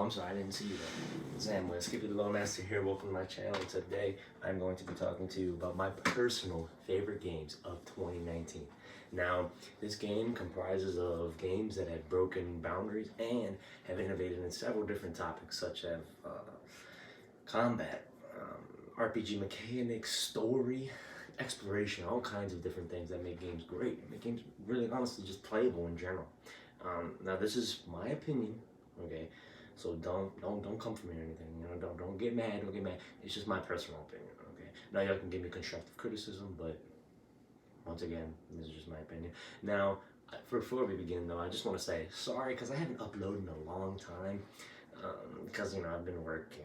I'm sorry, I didn't see you there. Sam with Skippy the Loremaster here. Welcome to my channel. Today, I'm going to be talking to you about my personal favorite games of 2019. Now, this game comprises of games that have broken boundaries and have innovated in several different topics, such as combat, RPG mechanics, story, exploration, all kinds of different things that make games great, make games really honestly just playable in general. Now this is my opinion, okay? So don't come for me or anything. You know, don't get mad. Don't get mad. It's just my personal opinion, okay? Now y'all can give me constructive criticism, but once again, this is just my opinion. Now, before we begin though, I just want to say sorry because I haven't uploaded in a long time. Because you know I've been working,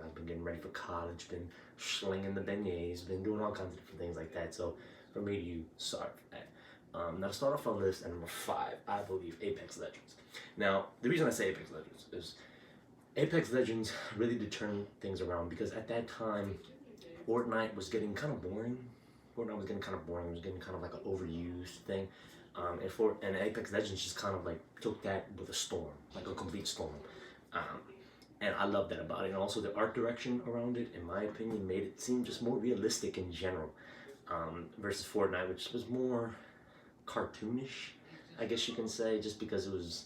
I've been getting ready for college, been slinging the beignets, been doing all kinds of different things like that. So for me to you, sorry for that. Now to start off our list at number 5, I believe Apex Legends. Now the reason I say Apex Legends is Apex Legends really did turn things around because at that time Fortnite was getting kind of boring. Fortnite was getting kind of boring. It was getting kind of like an overused thing. And Apex Legends just kind of like took that with a storm, like a complete storm. And I love that about it. And also the art direction around it, in my opinion, made it seem just more realistic in general. Versus Fortnite, which was more cartoonish, I guess you can say, just because it was,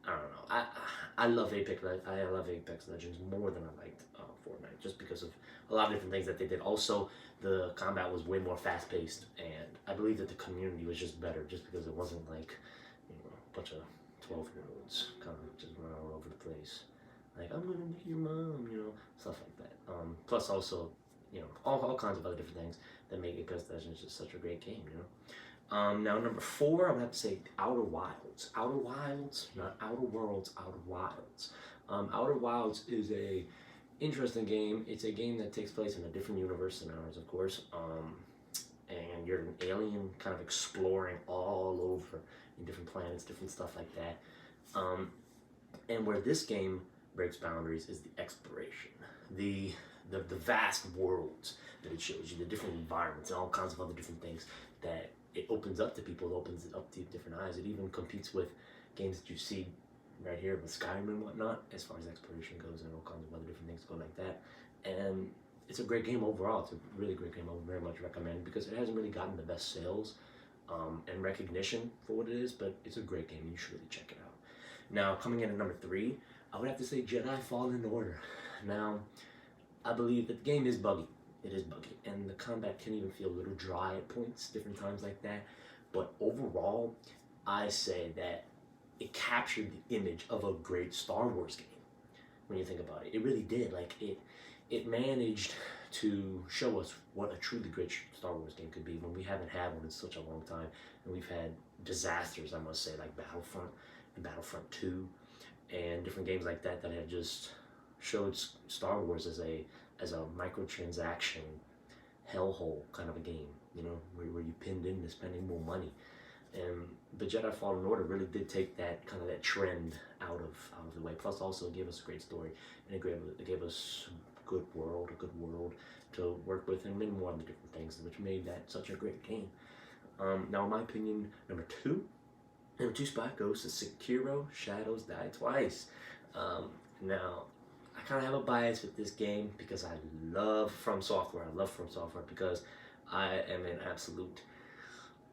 I don't know. I love Apex Legends more than I liked Fortnite, just because of a lot of different things that they did. Also, the combat was way more fast-paced, and I believe that the community was just better, just because it wasn't like, you know, a bunch of 12-year-olds kind of just run all over the place. Like, I'm gonna make your mom, you know, stuff like that. Plus also, you know, all kinds of other different things that make Apex Legends just such a great game, you know. Now number 4, I would have to say Outer Wilds. Outer Wilds, not Outer Worlds, Outer Wilds. Outer Wilds is a interesting game. It's a game that takes place in a different universe than ours, of course. And you're an alien kind of exploring all over in different planets, different stuff like that. And where this game breaks boundaries is the exploration, the vast worlds that it shows you, the different environments and all kinds of other different things that it opens up to people. It opens it up to different eyes. It even competes with games that you see right here with Skyrim and whatnot, as far as exploration goes, and all kinds of other different things go like that. And it's a great game overall. It's a really great game. I would very much recommend it because it hasn't really gotten the best sales and recognition for what it is, but it's a great game. You should really check it out. Now, coming in at number 3, I would have to say Jedi Fallen Order. Now, I believe that the game is buggy. It is buggy, and the combat can even feel a little dry at points, different times like that. But overall, I say that it captured the image of a great Star Wars game. When you think about it, it really did. Like it managed to show us what a truly great Star Wars game could be when we haven't had one in such a long time, and we've had disasters, I must say, like Battlefront and Battlefront 2, and different games like that that have just showed Star Wars as a microtransaction hellhole kind of a game, you know, where you pinned into spending more money. And the Jedi Fallen Order really did take that kind of that trend out of the way. Plus, also gave us a great story, and it gave us a good world to work with, and many more other different things, which made that such a great game. Now, in my opinion, number 2 spot goes to Sekiro: Shadows Die Twice. Now, I kind of have a bias with this game because I love From Software. I love From Software because I am an absolute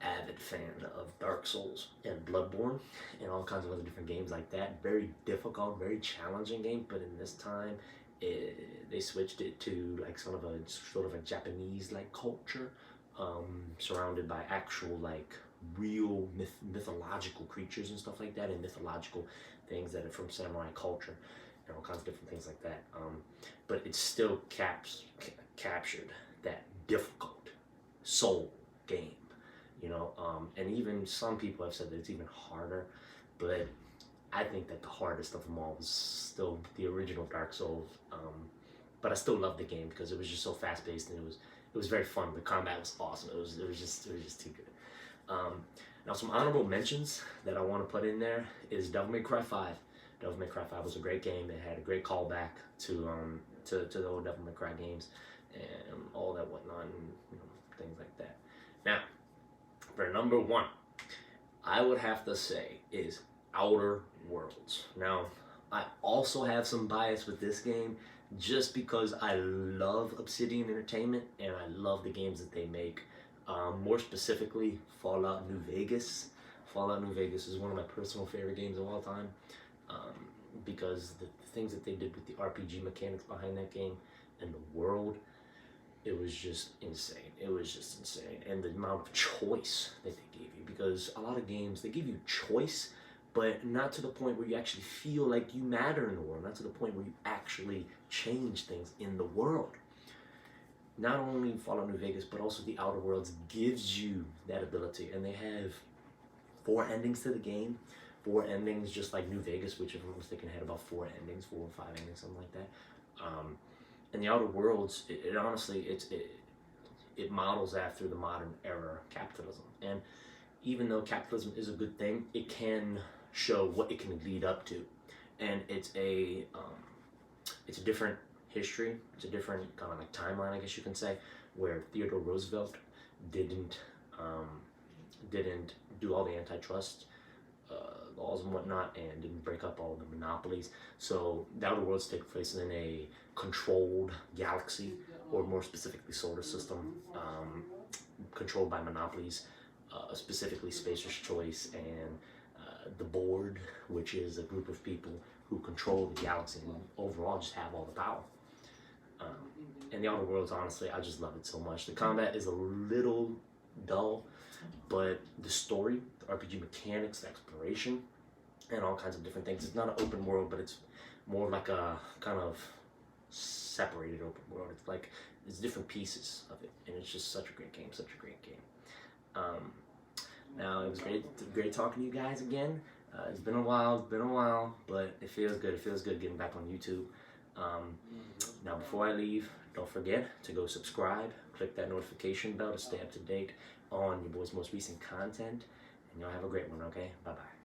avid fan of Dark Souls and Bloodborne and all kinds of other different games like that. Very difficult, very challenging game, but in this time, they switched it to like sort of a Japanese-like culture, surrounded by actual like real mythological creatures and stuff like that, and mythological things that are from samurai culture and all kinds of different things like that. But it still captured that difficult soul game, you know. And even some people have said that it's even harder, but I think that the hardest of them all was still the original Dark Souls. But I still loved the game because it was just so fast paced, and it was very fun. The combat was awesome. It was just too good. Now, some honorable mentions that I want to put in there is Devil May Cry 5. Devil May Cry 5 was a great game. It had a great callback to the old Devil May Cry games and all that whatnot, and you know, things like that. Now, for number 1, I would have to say is Outer Worlds. Now, I also have some bias with this game just because I love Obsidian Entertainment and I love the games that they make. More specifically, Fallout New Vegas. Fallout New Vegas is one of my personal favorite games of all time, because the things that they did with the RPG mechanics behind that game and the world, it was just insane. It was just insane. And the amount of choice that they gave you, because a lot of games, they give you choice, but not to the point where you actually feel like you matter in the world, not to the point where you actually change things in the world. Not only Fallout New Vegas, but also the Outer Worlds gives you that ability. And they have 4 endings to the game. 4 endings, just like New Vegas, which if I'm mistaken had about 4 endings, 4 or 5 endings, something like that. And the Outer Worlds, it honestly, it models after the modern era capitalism. And even though capitalism is a good thing, it can show what it can lead up to. And it's a different history. It's a different kind of like timeline, I guess you can say, where Theodore Roosevelt didn't do all the antitrust laws and whatnot, and didn't break up all the monopolies. So the Outer Worlds take place in a controlled galaxy, or more specifically solar system, controlled by monopolies, specifically Spacer's Choice and the Board, which is a group of people who control the galaxy and overall just have all the power. And the Outer Worlds, honestly, I just love it so much. The combat is a little dull, but the story, the RPG mechanics, the exploration, and all kinds of different things. It's not an open world, but it's more like a kind of separated open world. It's like there's different pieces of it, and it's just such a great game, such a great game. Now, it was great talking to you guys again. It's been a while, but it feels good. It feels good getting back on YouTube. Now, before I leave, don't forget to go subscribe, click that notification bell to stay up to date on your boy's most recent content, and y'all have a great one, okay? Bye-bye.